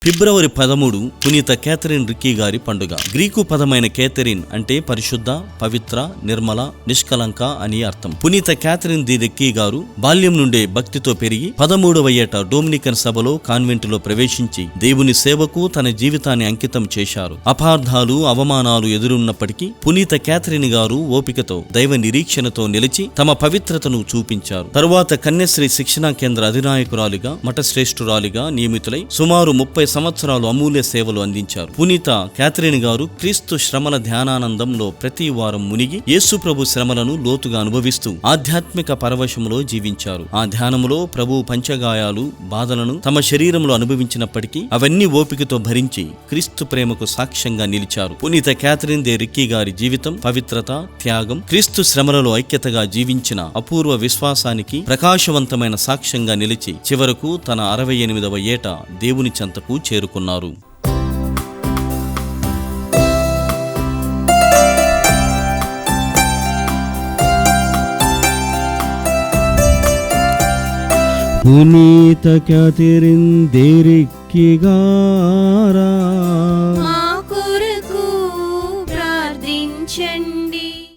ఫిబ్రవరి 13 పునీత Catherine Ricky గారి పండుగ. గ్రీకు పదమైన కేథరిన్ అంటే పరిశుద్ధ, పవిత్ర, నిర్మల, నిష్కలంక అని అర్థం. పునీత కేథరిన్ ది రిక్కీ గారు బాల్యం నుండే భక్తితో పెరిగి 13వ ఏట డొమినికన్ సభలో కాన్వెంటులో ప్రవేశించి దేవుని సేవకు తన జీవితాన్ని అంకితం చేశారు. అపార్థాలు, అవమానాలు ఎదురున్నప్పటికీ పునీత కేథరిన్ గారు ఓపికతో, దైవ నిరీక్షణతో నిలిచి తమ పవిత్రతను చూపించారు. తరువాత కన్యాశ్రీ శిక్షణా కేంద్ర అధినాయకురాలిగా, మఠశ్రేష్ఠురాలిగా నియమితులై సుమారు 30 సంవత్సరాలు అమూల్య సేవలు అందించారు. పునీత కేథరిన్ గారు క్రీస్తు శ్రమల ధ్యానానందంలో ప్రతి వారం మునిగి యేసు ప్రభు శ్రమలను లోతుగా అనుభవిస్తూ ఆధ్యాత్మిక పరవశములో జీవించారు. ఆ ధ్యానములో ప్రభు పంచగాయాలు, బాధలను తమ శరీరంలో అనుభవించినప్పటికీ అవన్నీ ఓపికతో భరించి క్రీస్తు ప్రేమకు సాక్ష్యంగా నిలిచారు. పునీత కేథరిన్ ది రిక్కీ గారి జీవితం పవిత్రత, త్యాగం, క్రీస్తు శ్రమలలో ఐక్యతగా జీవించిన అపూర్వ విశ్వాసానికి ప్రకాశవంతమైన సాక్ష్యంగా నిలిచి చివరకు తన 68వ ఏట దేవుని చెంతకు చేరుకున్నారు. పునీత కేథరిన్ ది రిక్కీ గారా